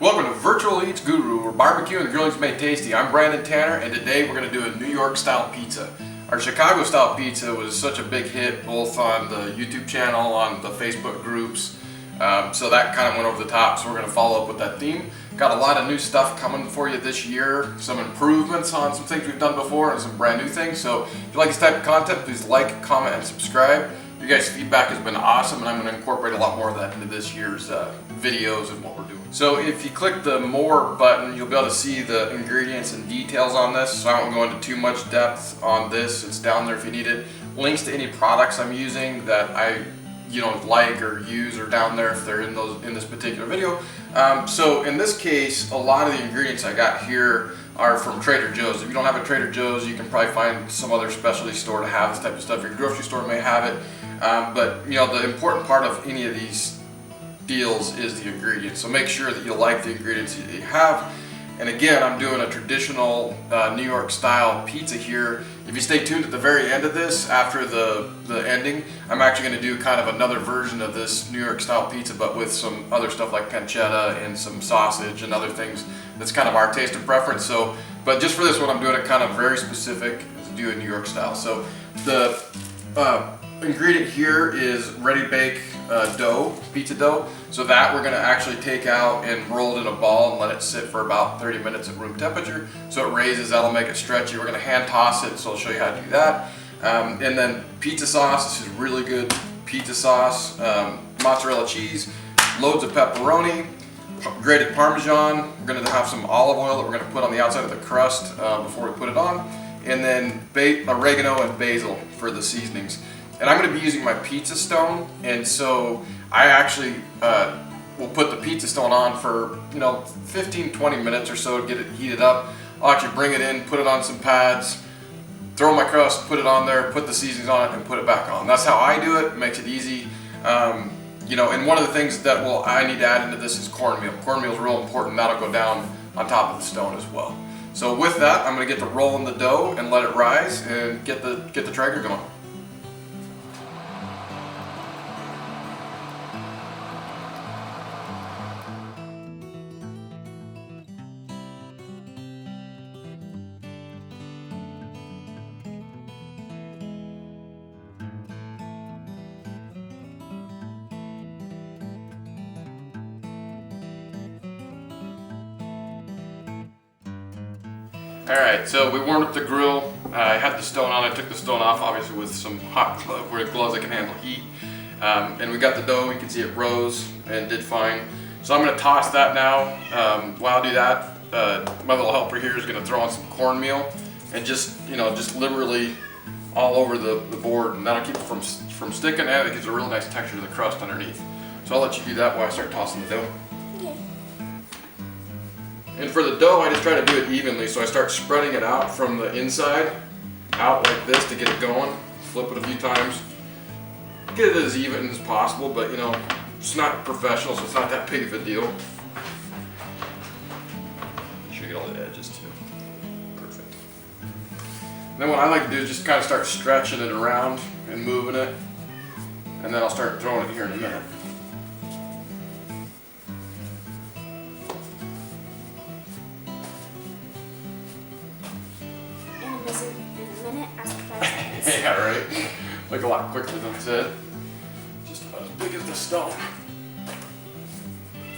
Welcome to Virtual Eats Guru, where barbecue and grilling's made tasty. I'm Brandon Tanner, and today we're going to do a New York style pizza. Our Chicago style pizza was such a big hit, both on the YouTube channel, on the Facebook groups, so that kind of went over the top, so we're going to follow up with that theme. Got a lot of new stuff coming for you this year, some improvements on some things we've done before, and some brand new things. So if you like this type of content, please like, comment, and subscribe. Your guys' feedback has been awesome, and I'm going to incorporate a lot more of that into this year's videos and what we're doing. So if you click the More button, you'll be able to see the ingredients and details on this. So I won't go into too much depth on this. It's down there if you need it. Links to any products I'm using that I like or use are down there if they're in this particular video. So in this case, a lot of the ingredients I got here are from Trader Joe's. If you don't have a Trader Joe's, you can probably find some other specialty store to have this type of stuff. Your grocery store may have it, but the important part of any of these deals is the ingredients. So make sure that you like the ingredients that you have. And again, I'm doing a traditional New York style pizza here. If you stay tuned at the very end of this, after the ending, I'm actually going to do kind of another version of this New York style pizza, but with some other stuff like pancetta and some sausage and other things that's kind of our taste and preference. So, but just for this one, I'm doing it kind of very specific to do a New York style. So the ingredient here is ready to bake dough, pizza dough. So that we're going to actually take out and roll it in a ball and let it sit for about 30 minutes at room temperature. So it raises, that'll make it stretchy. We're going to hand toss it, so I'll show you how to do that. And then pizza sauce, this is really good pizza sauce, mozzarella cheese, loads of pepperoni, grated Parmesan. We're going to have some olive oil that we're going to put on the outside of the crust before we put it on. And then oregano and basil for the seasonings. And I'm going to be using my pizza stone, and so I actually will put the pizza stone on for 15-20 minutes or so to get it heated up. I'll actually bring it in, put it on some pads, throw my crust, put it on there, put the seasonings on it, and put it back on. That's how I do it. It makes it easy. And one of the things that I need to add into this is cornmeal. Cornmeal is real important. That'll go down on top of the stone as well. So with that, I'm going to get to rolling the dough and let it rise and get the Traeger going. Alright, so we warmed up the grill. I had the stone on. I took the stone off, obviously, with some hot gloves that can handle heat. And we got the dough. You can see it rose and did fine. So I'm going to toss that now. While I do that, my little helper here is going to throw on some cornmeal and just liberally all over the board, and that'll keep it from sticking, and it gives a real nice texture to the crust underneath. So I'll let you do that while I start tossing the dough. And for the dough, I just try to do it evenly, so I start spreading it out from the inside, out like this to get it going. Flip it a few times. Get it as even as possible, but it's not professional, so it's not that big of a deal. Make sure you get all the edges too. Perfect. And then what I like to do is just kind of start stretching it around and moving it, and then I'll start throwing it here in a minute. Yeah, right? Like a lot quicker than I said. Just about as big as the stone. Is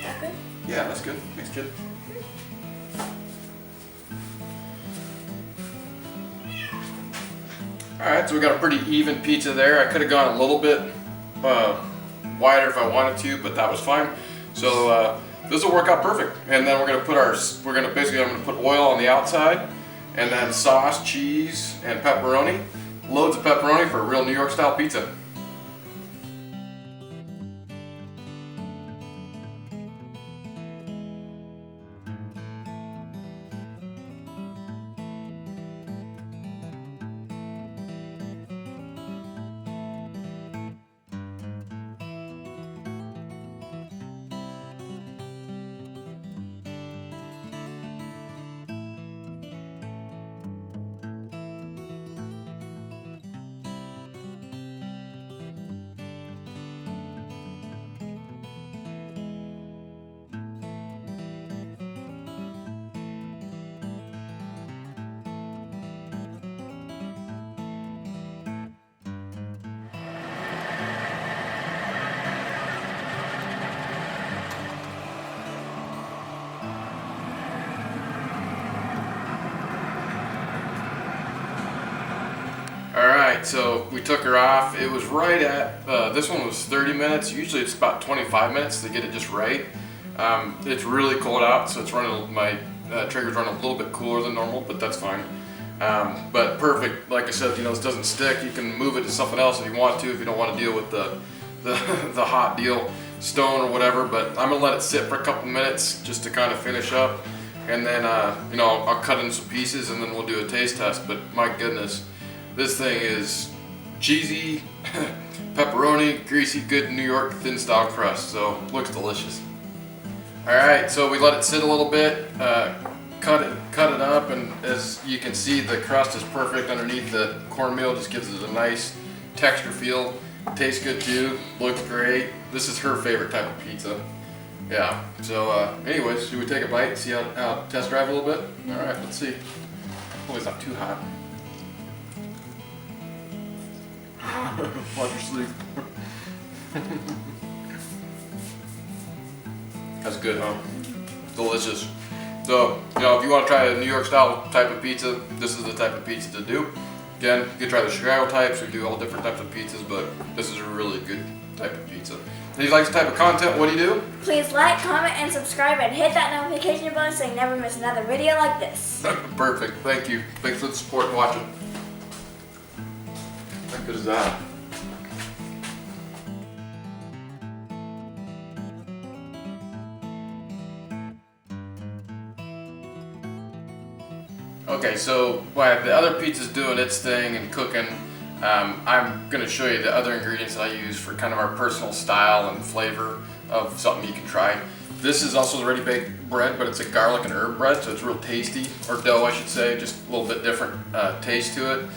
that good? Yeah, that's good. Thanks, kid. Alright, so we got a pretty even pizza there. I could have gone a little bit wider if I wanted to, but that was fine. So this will work out perfect. And then I'm going to put oil on the outside, and then sauce, cheese, and pepperoni. Loads of pepperoni for a real New York style pizza. Alright, so we took her off. It was right at, this one was 30 minutes. Usually it's about 25 minutes to get it just right. It's really cold out, so it's running, my Traeger's running a little bit cooler than normal, but that's fine. But perfect, like I said, you know, this doesn't stick. You can move it to something else if you want to, if you don't want to deal with the hot deal stone or whatever. But I'm gonna let it sit for a couple minutes just to kind of finish up. And then, you know, I'll cut in some pieces and then we'll do a taste test. But my goodness, this thing is cheesy, pepperoni, greasy, good New York thin style crust. So looks delicious. All right, so we let it sit a little bit, cut it up, and as you can see, the crust is perfect underneath. The cornmeal just gives it a nice texture feel. Tastes good too. Looks great. This is her favorite type of pizza. Yeah. So, anyways, should we take a bite and see how test drive a little bit? All right, let's see. Oh, it's not too hot. Watch your sleep. That's good, huh? Delicious. So, you know, if you want to try a New York style type of pizza, this is the type of pizza to do. Again, you can try the Chicago types, we do all different types of pizzas, but this is a really good type of pizza. If you like this type of content, what do? Please like, comment, and subscribe, and hit that notification bell so you never miss another video like this. Perfect, thank you. Thanks for the support and watching. How good is that? Okay, so while the other pizza's doing its thing and cooking, I'm going to show you the other ingredients that I use for kind of our personal style and flavor of something you can try. This is also the ready baked bread, but it's a garlic and herb bread, so it's real tasty, or dough I should say, just a little bit different taste to it.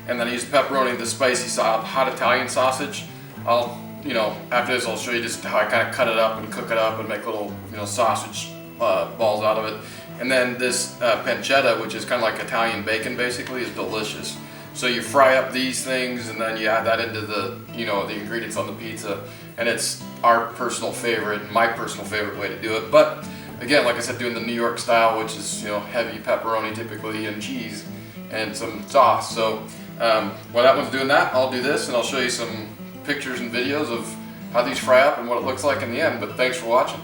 And then I use pepperoni, the spicy hot Italian sausage. After this I'll show you just how I kind of cut it up and cook it up and make little, sausage balls out of it. And then this pancetta, which is kind of like Italian bacon basically, is delicious. So you fry up these things and then you add that into the, the ingredients on the pizza. And it's our personal favorite, my personal favorite way to do it. But again, like I said, doing the New York style, which is, heavy pepperoni typically and cheese and some sauce. So while that one's doing that, I'll do this and I'll show you some pictures and videos of how these fry up and what it looks like in the end. But thanks for watching.